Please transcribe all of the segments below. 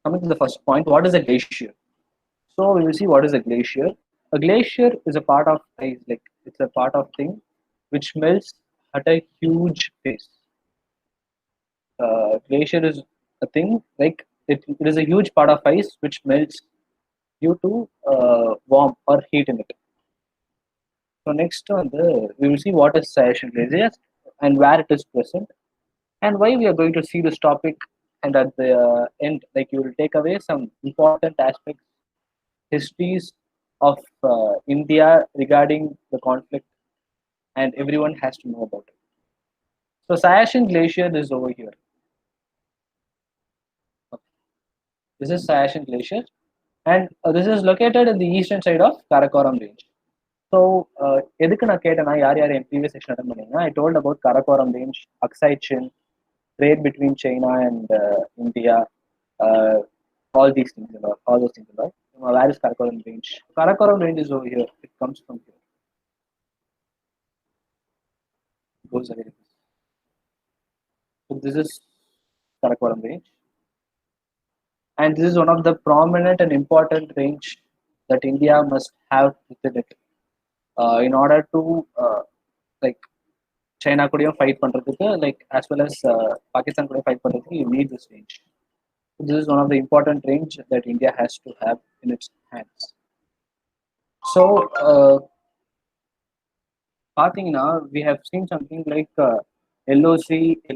Coming to the first point, what is a glacier? So we will see what is a glacier. A glacier is a part of ice, like it's a part of thing which melts at a huge pace. Glacier is a thing like it is a huge part of ice which melts due to warmth or heat in it. So next on the we will see what is Sahasian glacier and where it is present and why we are going to see this topic. And at the end, like you will take away some important aspects, histories of India regarding the conflict, and everyone has to know about it. So Sahasian glacier is over here. This is Sahasian glacier, and this is located in the eastern side of Karakoram range. So, எதுக்கு நான் கேட்டேன்னா யார் யார் என் previous session attend பண்ணீங்கன்னா I told about Karakoram range, Aksai Chin, trade between China and India, uh, all these things and all those things and all. Where is Karakoram range? Karakoram range is over here. It comes from here. It goes away. So this is Karakoram range, and this is one of the prominent and important range that India must have within it in order to like China கூடயும் fight பண்றதுக்கு like as well as Pakistan கூடயும் fight பண்றதுக்கு you need this range. So this is one of the important range that India has to have in its hands. So பார்த்தீங்கன்னா we have seen something like LOC,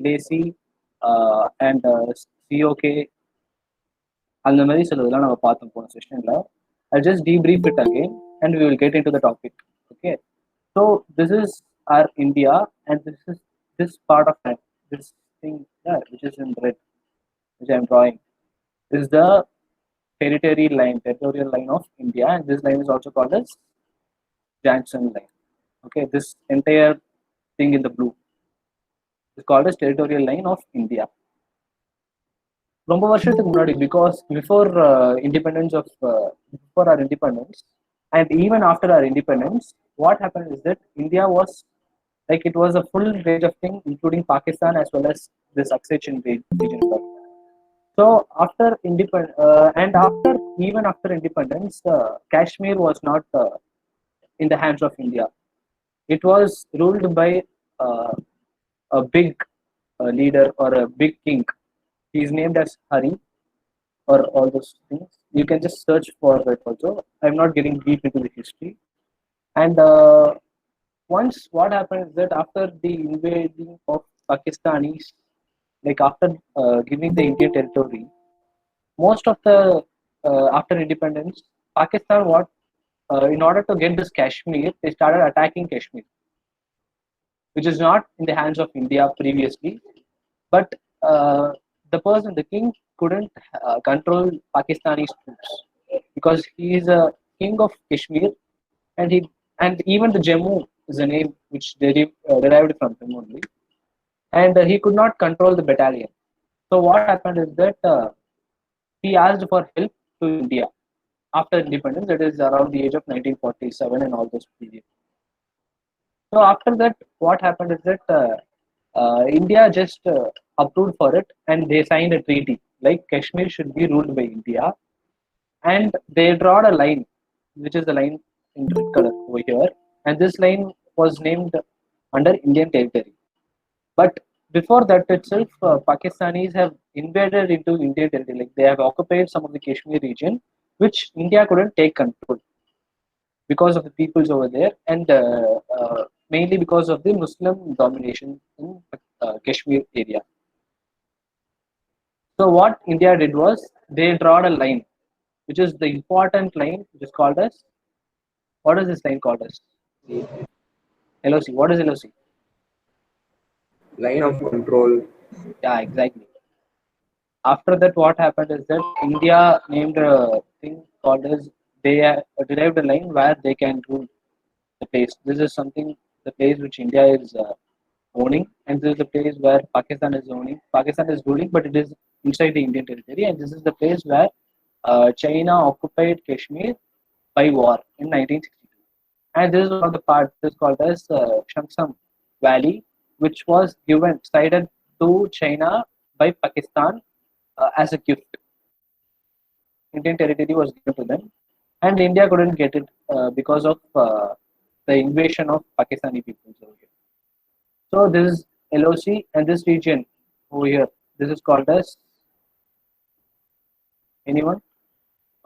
LAC, and COK அந்த மாதிரி சிலதெல்லாம் நம்ம பார்த்தோம் போன செஷனில். I'll just debrief it again and we will get into the topic. Okay. So this is our India and this is this part of it, this thing there, which is in red, which I'm drawing, is the territorial line of India, and this line is also called as Janssen line. Okay, this entire thing in the blue is called as territorial line of India. ரொம்ப வருஷத்துக்கு முன்னாடி because before independence of before our independence and even after our independence, what happened is that India was like it was a full range of thing including Pakistan as well as this Aksachin region. So after independence and after even after independence, Kashmir was not in the hands of India. It was ruled by uh, a big leader or a big king. He is named as Hari or all those things. You can just search for it also. I'm not getting deep into the history. And once what happened is that after the invading of Pakistanis, like after giving the Indian territory, most of the after independence, Pakistan what in order to get this Kashmir, they started attacking Kashmir, which is not in the hands of India previously. But the person, the king, couldn't control Pakistani troops because he is a king of Kashmir, and he and even the Jammu is a name which derived from him only, and he could not control the battalion. So what happened is that he asked for help to India after independence. That is around the age of 1947 and all those periods. So after that, what happened is that India just approved for it, and they signed a treaty like Kashmir should be ruled by India, and they drawed a line, which is the line in red color over here, and this line was named under Indian territory. But before that itself, Pakistanis have invaded into Indian territory, like they have occupied some of the Kashmir region, which India couldn't take control because of the peoples over there, and mainly because of the Muslim domination in Kashmir area. So what India did was they drawed a line, which is the important line, which is called as what is this line called as? LOC. What is LOC? Line of control. Yeah, exactly. After that, what happened is that India named a thing called as they derived a line where they can rule the place. This is something the place which India is owning, and this is the place where Pakistan is owning. Pakistan is ruling, but it is inside the Indian territory, and this is the place where China occupied Kashmir by war in 1962. And this is one of the parts is called as Shansam Valley, which was given cited to China by Pakistan as a gift. Indian territory was given to them, and India couldn't get it because of the invasion of Pakistani people over here. So this is LOC, and this region over here, this is called as anyone.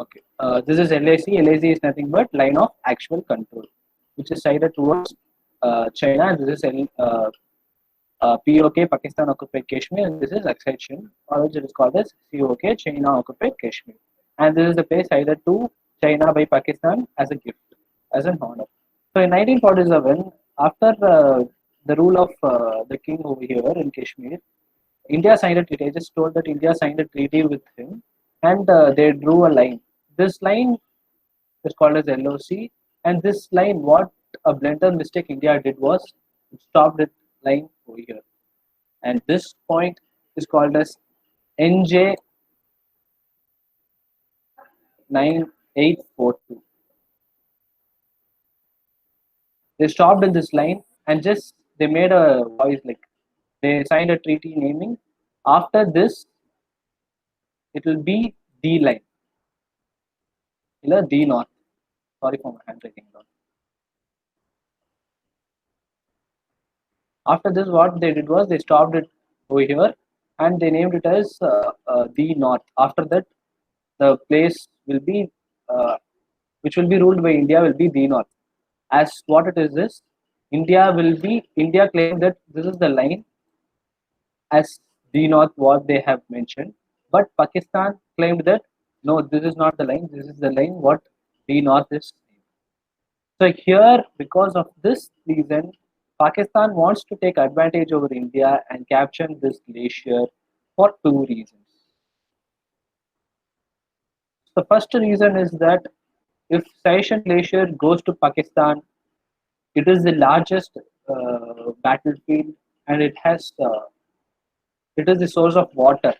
Okay, this is LAC. LAC is nothing but line of actual control, which is sided towards China. This is POK, Pakistan occupied Kashmir, and this is accession, or which is called as COK, China occupied Kashmir. And this is the place sided to China by Pakistan as a gift, as an honor. So in 1947, after the rule of the king over here in Kashmir, India signed a treaty. I just told that India signed a treaty with him, and they drew a line. This line is called as LOC, and this line, what a blunder mistake India did was it stopped the line over here, and this point is called as NJ 9842. They stopped in this line and just they made a voice like they signed a treaty naming after this it will be D line, D north. Sorry for my handwriting. After this, what they did was they stopped it over here and they named it as the North. After that, the place will be, which will be ruled by India, will be the North. As what it is India claimed that this is the line as the North, what they have mentioned. But Pakistan claimed that no, this is not the line, this is the line what the North is. So here, because of this reason, Pakistan wants to take advantage over India and capture this glacier for two reasons. The first reason is that if Siachen Glacier goes to Pakistan, it is the largest battlefield and it is the source of water.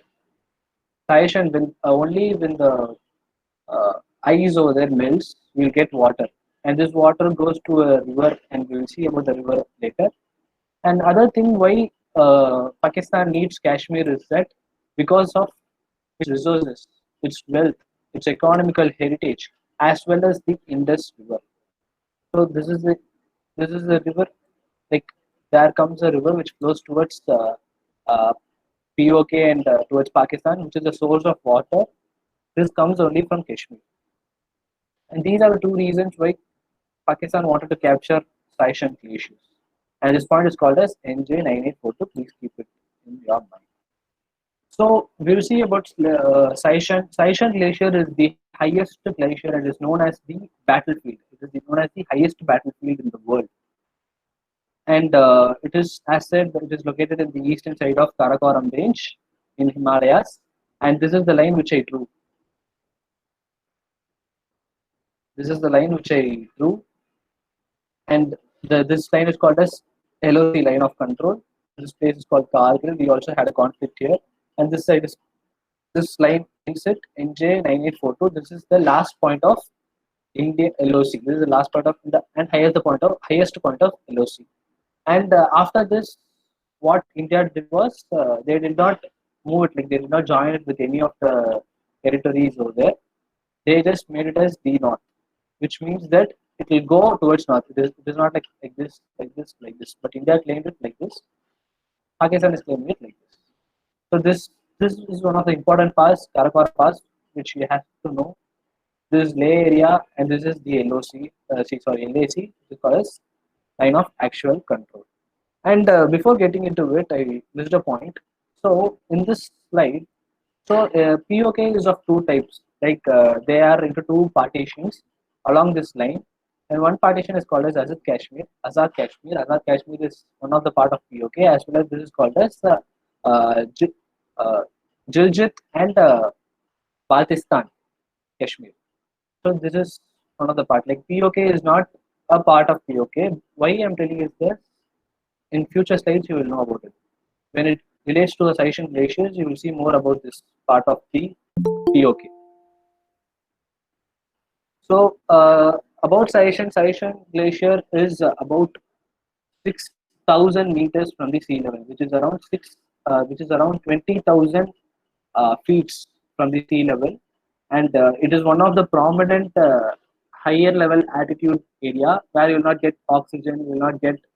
Siachen, only when the ice over there melts, we'll get water. And this water goes to a river, and we'll see about the river later. And other thing why Pakistan needs Kashmir is that because of its resources, its wealth, its economical heritage, as well as the Indus River. So this is the river. Like there comes a river which flows towards uh, POK and towards Pakistan, which is the source of water. This comes only from Kashmir. And these are the two reasons why Pakistan wanted to capture Siachen glaciers. And this point is called as NJ9842. Please keep it in your mind. So we'll see about Siachen. Siachen Glacier is the highest glacier and is known as the battlefield. It is known as the highest battlefield in the world. And it is, as said, it is located in the eastern side of Karakoram range in Himalayas. And this is the line which I drew. This is the line which I drew. And this line is called as LOC, line of control. This place is called Kargil. We also had a conflict here. And this side is this line ends it NJ9842. This is the last point of Indian LOC. This is the last point of the and highest point of LOC. And after this, what India did was they did not move it, like they did not join it with any of the territories over there. They just made it as D North, which means that it will go towards north. It is not like this, like this, like this. But India claimed it like this. Pakistan is claiming it like this. So this is one of the important parts, Karakoram pass, which you have to know. This is lay area and this is the LOC, LAC, which is called as line of actual control. And before getting into it, I missed a point. So in this slide, so POK is of two types. Like they are into two partitions along this line, and one partition is called as Azad Kashmir. Azad Kashmir. Azad Kashmir is one of the part of POK, as well as this is called as Gilgit and Baltistan Kashmir. So this is one of the part. Like POK is not a part of POK. Why I'm telling you this? In future slides, you will know about it. When it relates to the Siachen glaciers, you will see more about this part of the POK. So about Siachen glacier is about 6,000 meters from the sea level, which is around 20,000 feet from the sea level. and it is one of the prominent higher level altitude area where you will not get oxygen, you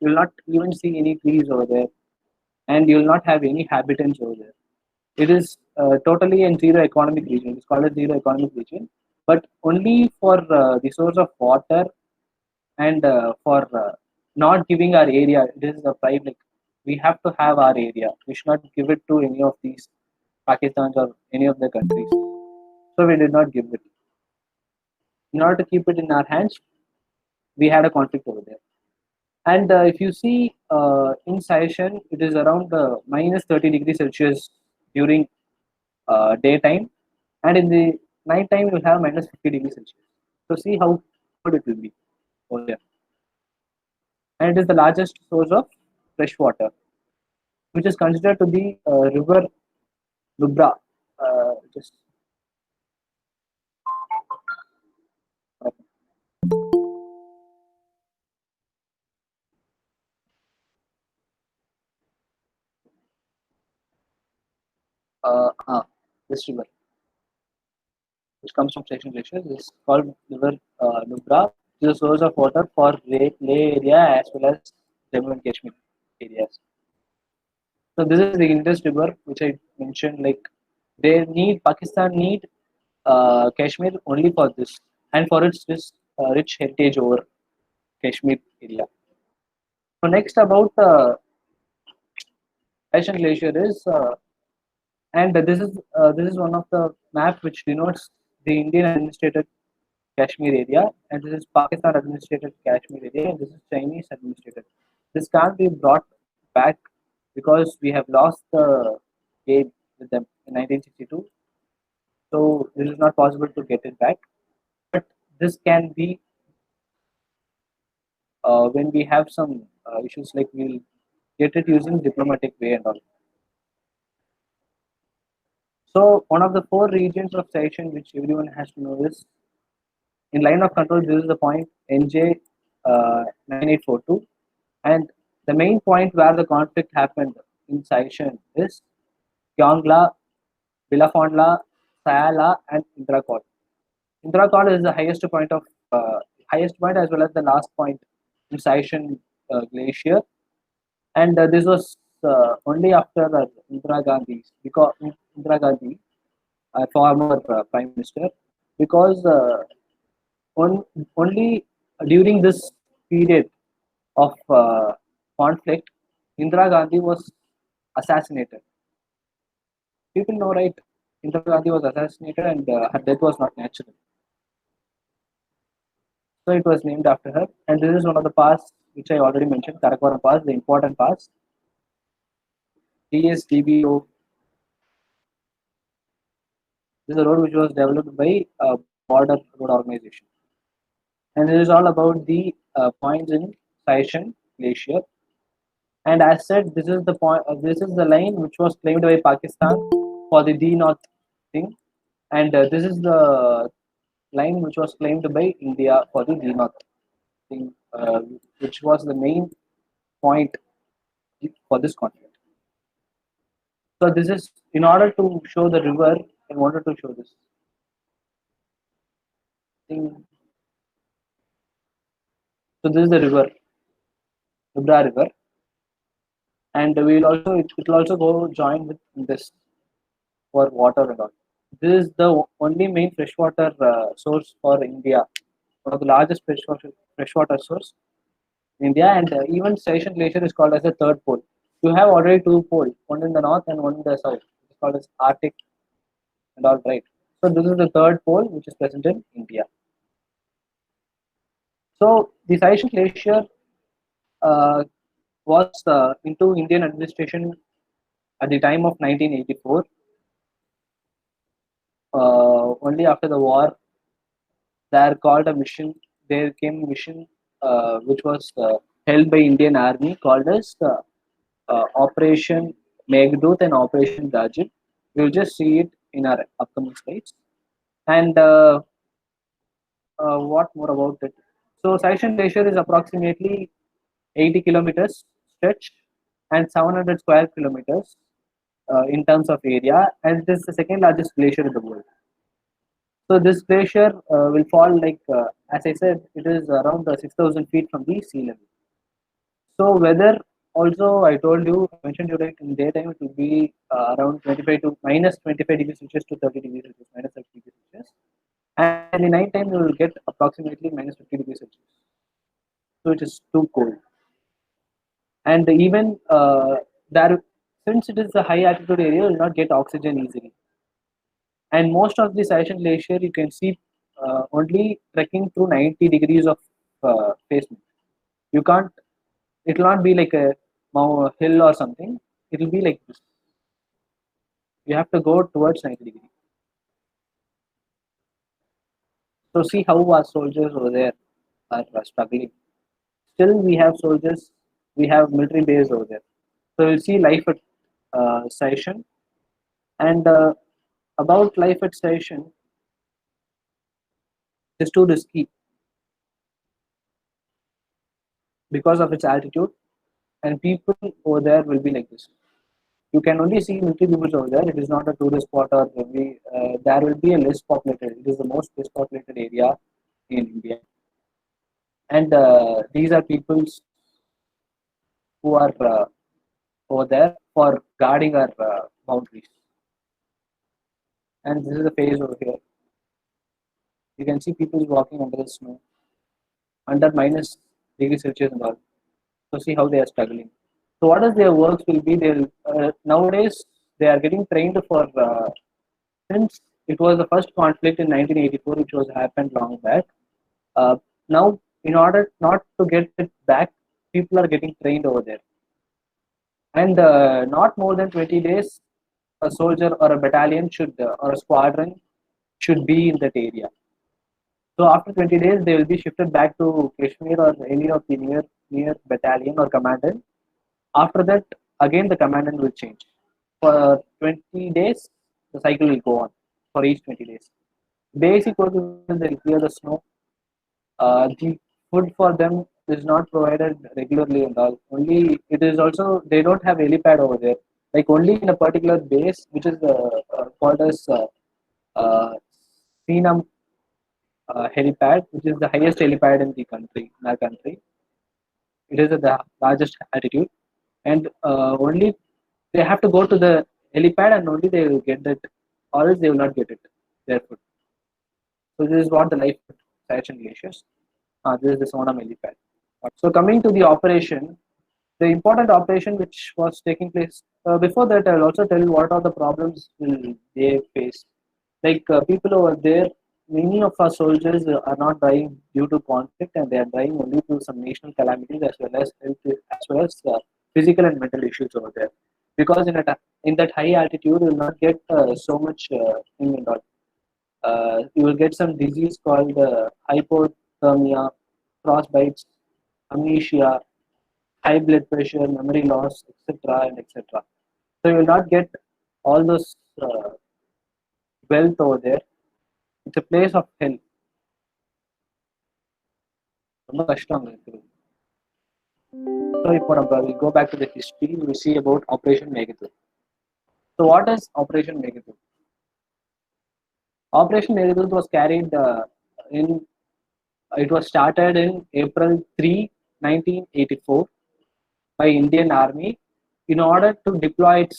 will not even see any trees over there, and you will not have any habitants over there. It is totally in zero economic region. It's called a zero economic region, but only for the source of water and for not giving our area. This is a pride. Like we have to have our area. We should not give it to any of these Pakistans or any of the countries. So we did not give it. In order to keep it in our hands, we had a conflict over there. And if you see in Session, it is around minus 30 degrees Celsius during daytime, and in the night time you will have minus 50 degrees Celsius. So see how cold it will be over there. And it is the largest source of fresh water, which is considered to be river Nubra. Just this river, which comes from Section Glacier, is called River Nubra. It is a source of water for Leh area as well as Jammu and Kashmir areas. So this is the Indus River, which I mentioned. Like they need Pakistan need Kashmir only for this and for its this rich heritage over Kashmir area. So next about Asian Glacier is and this is one of the map which denotes the Indian administrated Kashmir area, and this is Pakistan administrated Kashmir area, and this is Chinese administrated. This can't be brought back because we have lost the game with them in 1962. So this is not possible to get it back. But this can be when we have some issues, like we'll get it using diplomatic way and all. So one of the four regions of session which everyone has to know is in line of control. This is the point NJ 9842, and the main point where the conflict happened in session is Kyongla, Bilafondla, Sayala, and Indrakot. Indrakot is the highest point as well as the last point in Sishan Glacier, and this was only after Indira Gandhi, because Indira Gandhi, former prime minister, because on, only during this period of conflict, Indira Gandhi was assassinated. People know, right? Indira Gandhi was assassinated, and her death was not natural. So it was named after her. And this is one of the pass which I already mentioned, Karakoram Pass, the important pass. DSDBO. This is a road which was developed by Border Road Organization. And it is all about the points in Sishan Glacier. And as said, this is the point. This is the line which was claimed by Pakistan for the D North thing, and this is the line which was claimed by India for the D North thing, which was the main point for this conflict. So this is in order to show the river. I wanted to show this thing. So this is the river, Nubra River, and we will also it will also go join with this for water and all. This is the only main freshwater source for India, one of the largest freshwater source in India, and even Session Glacier is called as the third pole. You have already two poles, one in the north and one in the south. It's called as Arctic and all, right. So this is the third pole which is present in India. So the Session Glacier uh, was into Indian administration at the time of 1984. Only after the war, there called a mission. There came a mission which was held by Indian Army called as Operation Meghdut and Operation Dajit. We'll just see it in our upcoming slides. And what more about it? So Sishan Glacier is approximately 80 kilometers stretch and 700 square kilometers in terms of area, and this is the second largest glacier in the world. So this glacier will fall like, as I said, it is around 6,000 feet from the sea level. So weather also, I told you, I mentioned you like in daytime it will be around 25 to minus 25 degrees Celsius to 30 degrees Celsius, minus 30 degrees Celsius. And in the night time you will get approximately minus 50 degrees Celsius. So it is too cold. And even there, since it is a high altitude area, you will not get oxygen easily. And most of the Siachen glacier you can see only trekking through 90 degrees of basement. You can't, it will not be like a hill or something. It will be like this. You have to go towards 90 degrees. So see how our soldiers over there are struggling. Still, we have soldiers, we have military base over there. So we'll see life at Siachen. And about life at Siachen, it's too risky because of its altitude, and people over there will be like this. You can only see military people over there. It is not a tourist spot, or maybe there will be a less populated. It is the most less populated area in India, and these are peoples who are over there for guarding our boundaries. And this is the phase over here. You can see people walking under the snow, under minus degree Celsius and all. So see how they are struggling. So what is their works will be? They'll nowadays they are getting trained for since it was the first conflict in 1984, which was happened long back. Uh, Now, in order not to get it back, people are getting trained over there, and not more than 20 days, a soldier or a battalion should or a squadron should be in that area. So after 20 days, they will be shifted back to Kashmir or any of the near battalion or commandant. After that, again the commandant will change. For 20 days, the cycle will go on for each 20 days. Basic work is they'll clear the snow. The food for them is not provided regularly and all. Only it is also they don't have helipad over there. Like only in a particular base, which is called as uh, Sinam helipad, which is the highest helipad in the country, in our country. It is at the largest altitude, and only they have to go to the helipad, and only they will get that, or else they will not get it. Their food. So this is what the life of Siachen glaciers. This is the Sonam helipad. So coming to the operation, the important operation which was taking place before that, I'll also tell you what are the problems will they face. Like people over there, many of our soldiers are not dying due to conflict, and they are dying only to some national calamities as well as health, as well as physical and mental issues over there. Because in that high altitude, you will not get so much thing and all. You will get some disease called hypothermia, frostbites, amnesia, high blood pressure, memory loss, etc. and etc. So you will not get all those wealth over there. It's a place of hell. ரொம்ப கஷ்டம் இருக்கு. So இப்போ நம்ம we go back to the history, we see about Operation Meghaduh. So what is Operation Meghaduh? Operation Meghaduh was carried in it was started in April 3, 1984 by Indian Army in order to deploy its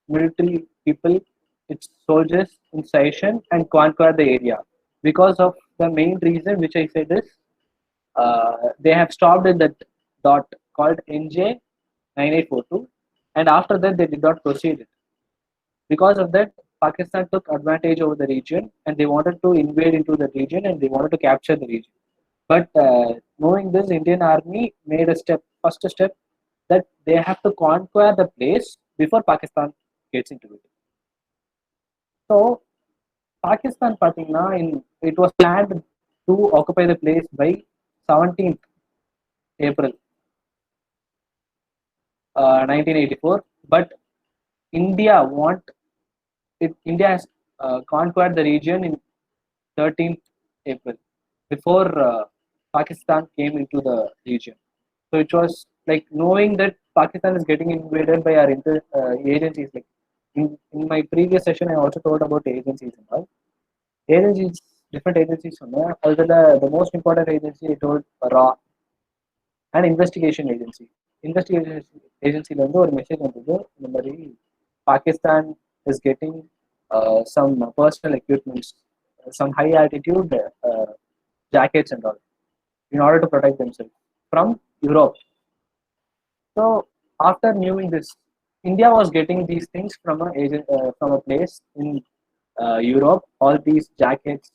military people, its soldiers in Siachen and conquer the area. Because of the main reason which I said is they have stopped at that dot called NJ 9842, and after that they did not proceed it. Because of that, Pakistan took advantage over the region, and they wanted to invade into the region, and they wanted to capture the region. But knowing this, Indian Army made a first step, that they have to conquer the place before Pakistan gets into it. So Pakistan பார்த்தீங்கன்னா it was planned to occupy the place by 17th April 1984, but India want India has conquered the region in 13th April before Pakistan came into the region. So it was like knowing that Pakistan is getting invaded by our agencies. Like in my previous session, I also told about agencies and all. agencies, different agencies சொன்னேன். அதுல the most important agency I told RAW and investigation agency. Investigation agencyல வந்து ஒரு message வந்தது, இந்த மாதிரி Pakistan is getting some personal equipments, some high altitude jackets and all in order to protect themselves from Europe. So after knowing this, India was getting these things from a agent, from a place in Europe, all these jackets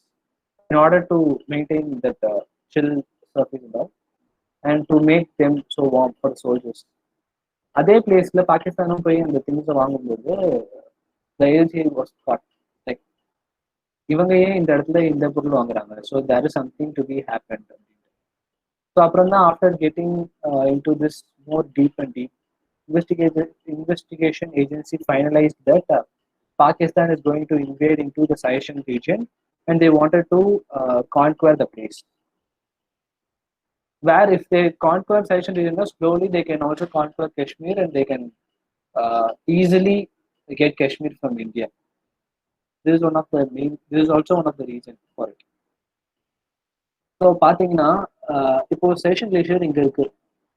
in order to maintain that chill surface and all, and to make them so warm for the soldiers. அதே பிளேஸ்ல பாகிஸ்தானும் போய் அந்த things வாங்கும்போது the agency was caught. Like இவங்க ஏன் இந்த இடத்துல இந்த பொருள் வாங்குறாங்க, so there is something to be happen. ஸோ அப்புறம் தான் after getting into this more deep and deep, investigation agency finalized that Pakistan is going to invade into the Sishan region, and they wanted to conquer the place. Where if they conquer Sishan region, slowly they can also conquer Kashmir, and they can easily get Kashmir from India. This is one of the main. This is also one of the reasons for it. So பார்த்தீங்கன்னா இப்போ Seshan glacier இங்கே இருக்கு.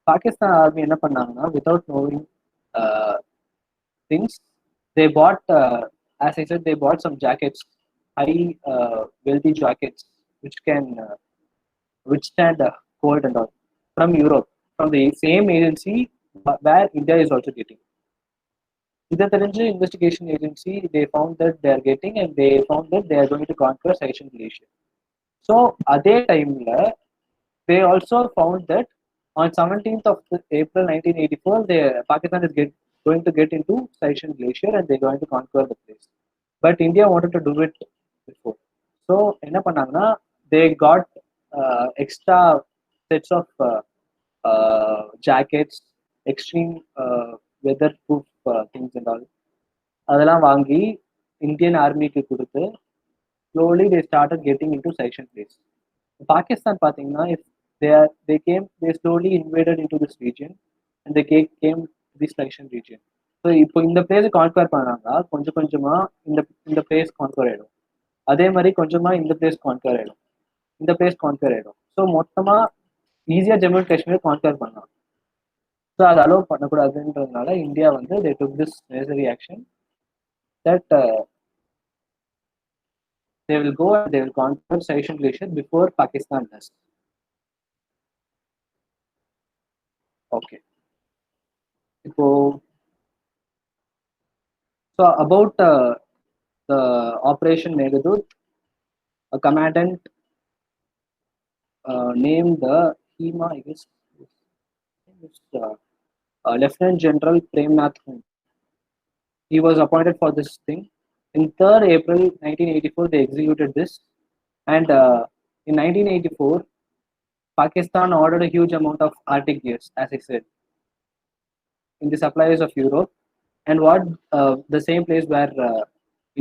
Pakistan army என்ன பண்ணாங்கன்னா, without knowing things, they bought, as I said, they bought some jackets, high wealthy jackets, which can withstand cold and all, from Europe, from the same agency where India is also getting. இதை தெரிஞ்சு investigation agency they found that they are getting, and they found that they are going to conquer Sishan Glacier. So அதே டைம்ல they also found that on 17th of April 1984, Pakistan is going to get into Sishan Glacier, and they're going to conquer the place. But India wanted to do it before. So என்ன பண்ணாங்கன்னா, they got extra sets of jackets, extreme weatherproof things and all. அதெல்லாம் வாங்கி Indian ஆர்மிக்கு கொடுத்து slowly they started getting into Sishan place. Pakistan பார்த்தீங்கன்னா, if they slowly invaded into this region, and they came to this Sishan region. So இப்போ இந்த place conquer பண்ணாங்கன்னா கொஞ்சம் கொஞ்சமா இந்த பிளேஸ் கான்கவர் ஆயிடும். அதே மாதிரி கொஞ்சமா இந்த பிளேஸ் கான்கவர் ஆயிடும், இந்த பிளேஸ் கான்கவர் ஆயிடும். ஸோ மொத்தமா ஈஸியா ஜம்மு அண்ட் காஷ்மீர் கான்கவர் பண்ணலாம். ஸோ அதை அலோவ் பண்ணக்கூடாதுன்றதுனால இந்தியா வந்து they took this necessary action that they will go and they will conquer Sishan Glacier before Pakistan does. Okay. So about the Operation Meghadut, a commandant named the HEMA, I guess, Lieutenant General Premnath Hunt. He was appointed for this thing. In 3rd April 1984, they executed this, and in 1984, Pakistan ordered a huge amount of Arctic gears, as I said, in the supplies of Europe, and what the same place where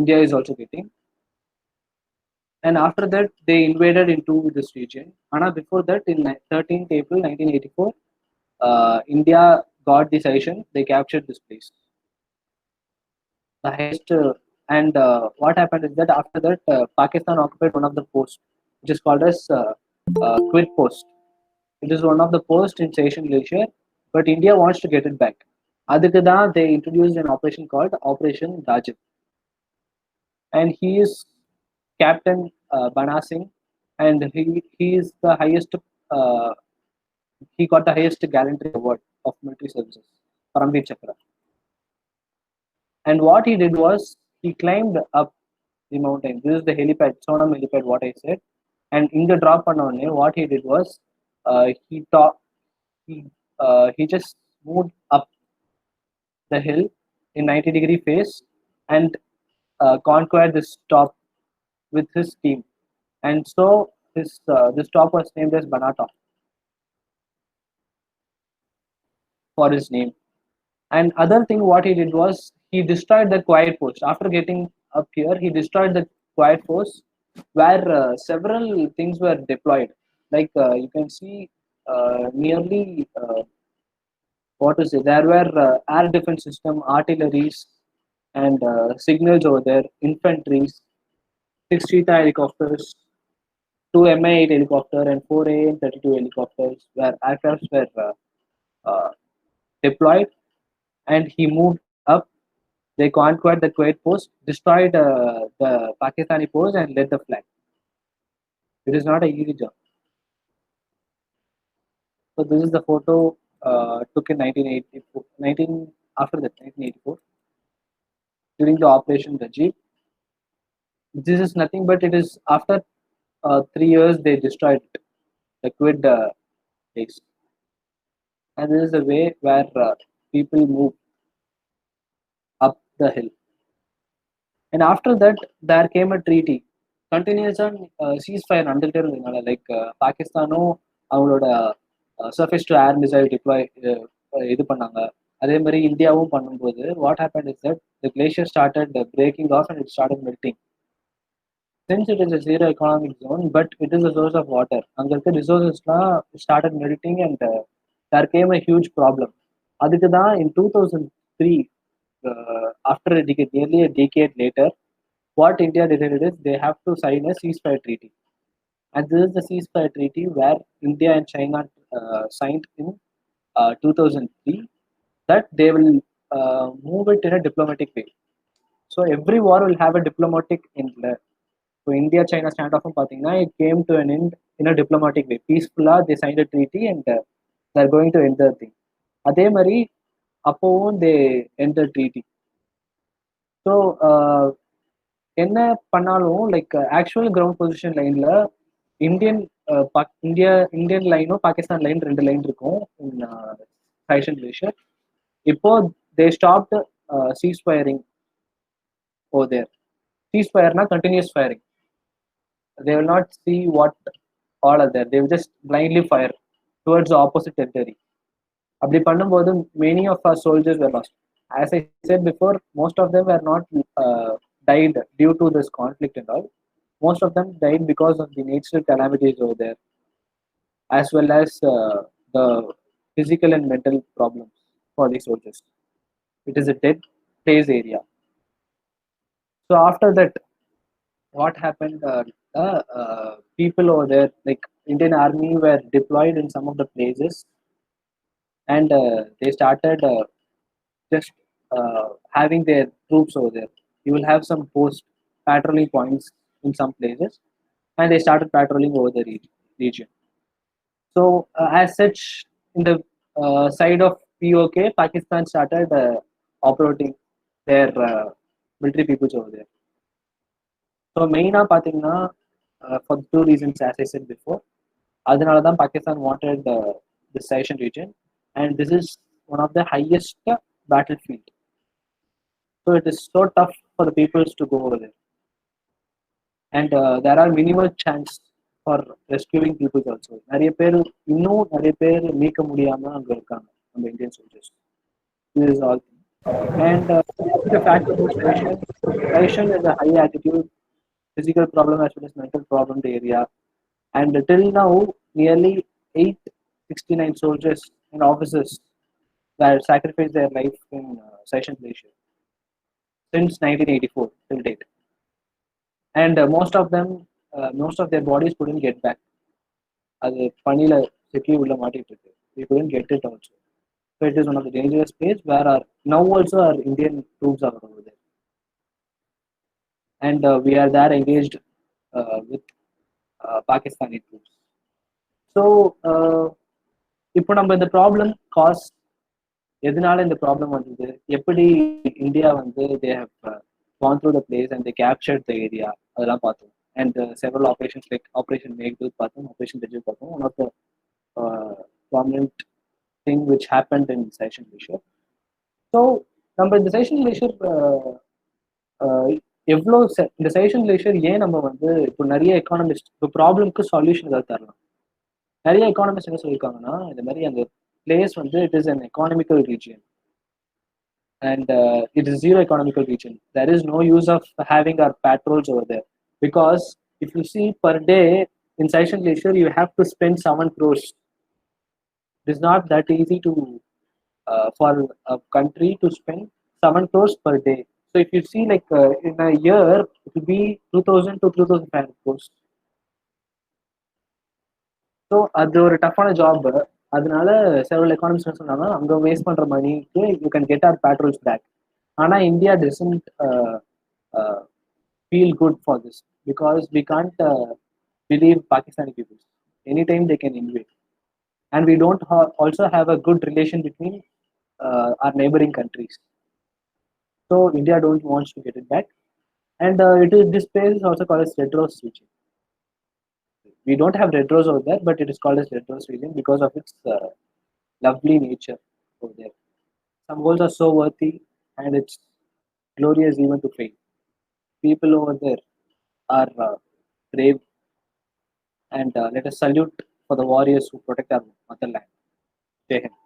India is also getting. And after that, they invaded into this region. And before that, in 13th April 1984, India got the Sishan. They captured this place. The highest, and what happened is that after that, Pakistan occupied one of the posts, which is called as Quid Post. It is one of the posts in Sishan Glacier, but India wants to get it back. அதுக்கு தான் they introduced an operation called Operation Rajat, and he is Captain Bana Singh, and he is the highest. He got the highest gallantry award of military services, Paramveer Chakra. And what he did was he climbed up the mountain. This is the helipad, Sonam helipad, what I said. And in the drop on what he did was he just moved up the hill in 90-degree phase and conquered this top with his team. And so this top was named as Banata for his name. And other thing what he did was he destroyed the quiet post. After getting up here, he destroyed the quiet post where several things were deployed. Like you can see nearly what to say, there were air defense system, artilleries, and signals over there, infantries, 6 Cheetah helicopters, 2 Mi-8 helicopter, and 4 AN-32 helicopters where aircrafts were deployed, and he moved up. They conquered the Kuwait post, destroyed the Pakistani post, and led the flag. It is not a easy job. So this is the photo took in 1984, after that 1984 during the Operation Rajib. This is nothing but it is after 3 years they destroyed the Kuwait base, and this is the way where people move up the hill. And after that, there came a treaty. Continuous on ceasefire நடந்துகிட்டே இருந்ததுனால like பாகிஸ்தானும் அவங்களோட surface to air missile deploy இது பண்ணாங்க. அதே மாதிரி இந்தியாவும் பண்ணும்போது what happen is that the glacier started breaking off and it started melting. Since it is a zero economic zone, but it is a source of water. அங்க இருக்க ரிசோர்ஸஸ்லாம் started melting and there came a huge problem. அதுக்கு தான் in 2003, after a decade, nearly a decade later, what India decided is they have to sign a ceasefire treaty. And this is the ceasefire treaty where India and China signed in 2003 that they will move it in a diplomatic way. So every war will have a diplomatic end. So India China standoff it came to an end in a diplomatic way. Peacefully they signed a treaty and they're going to end the thing. அதே மாதிரி அப்போவும் they end the treaty. So என்ன பண்ணாலும் like actual ground position லைன்ல Indian லைனும் Pakistan line 2 line இருக்கும் Siachen glacier. இப்போ they stopped cease firing over there. Cease ஃபயர்னா continuous firing. They will not see what all are there, they will just blindly fire towards opposite territory. அப்படி பண்ணும்போது many of our soldiers were lost. As I said before, most of them were not died due to this conflict and all. Most of them died because of the natural calamities over there, as well as the physical and mental problems for the soldiers. It is a dead place area. So after that, what happened? People over there, like Indian Army, were deployed in some of the places, and they started just having their troops over there. You will have some post patrolling points in some places, and they started patrolling over the region. So as such, in the side of POK, Pakistan started operating their military peoples over there. So main பாத்தீங்கன்னா for 2 reasons, as I said before. அதனால தான் Pakistan wanted the Sishan region, and this is one of the highest battlefield. So it is so tough for the peoples to go over there, and there are minimal chance for rescuing people also. நிறைய பேர் மீட்க முடியாம அங்க இருக்காங்க நம்ம Indian soldiers. This is all. And the fact about Sishan is a high altitude physical problem as well as mental problem in the area, and till now nearly 869 soldiers and officers that sacrificed their life in Sishan Glacier since 1984 till date, and most of their bodies couldn't get back. அது பனியில சிக்கி உள்ள மாட்டிட்டு இருக்கு. We couldn't get it also. So it is one of the dangerous places where now also our Indian troops are over there, and we are there engaged with Pakistani troops. So இப்போ நம்ம இந்த problem cos எதனால இந்த problem வந்தது, எப்படி India வந்து they have gone through the place and they captured the area, அதெல்லாம் பார்த்தோம். And several operations like Operation Meghdut பார்த்தோம், Operation Rajib பார்த்தோம். One of the prominent thing which happened in Sishan Glacier. So நம்ம இந்த Sishan Glacier எவ்வளோ இந்த Sishan Glacier ஏன் நம்ம வந்து இப்போ நிறைய எக்கானமிஸ்ட் இப்போ ப்ராப்ளம்க்கு சொல்யூஷன் ஏதாவது தரலாம். நிறைய எக்கானமிஸ்ட் என்ன சொல்லியிருக்காங்கன்னா, இந்த மாதிரி அந்த பிளேஸ் வந்து it is an economical region and it is zero economical region. There is no use of having our patrols over there, because if you see per day in Sishan Glacier you have to spend 7 crores. It is not that easy to for a country to spend 7 crores per day. So if you see like in a year, it will be 2000 to 2500 posts. So அது ஒரு டஃப்பான job. அதனால several economist சொன்னாங்க அங்கே waste பண்ணுற மணிக்கு you can get our patrols back. ஆனால் India doesn't feel good for this because we can't believe Pakistani people. Anytime they can invade. And we don't also have a good relation between our neighboring countries. So India don't want to get it back. And this place is also called as Red Rose region. We don't have red rose over there, but it is called as Red Rose region because of its lovely nature over there. Some goals are so worthy and it's glorious even to fail. People over there are brave, and let us salute for the warriors who protect our motherland. Jai Hind.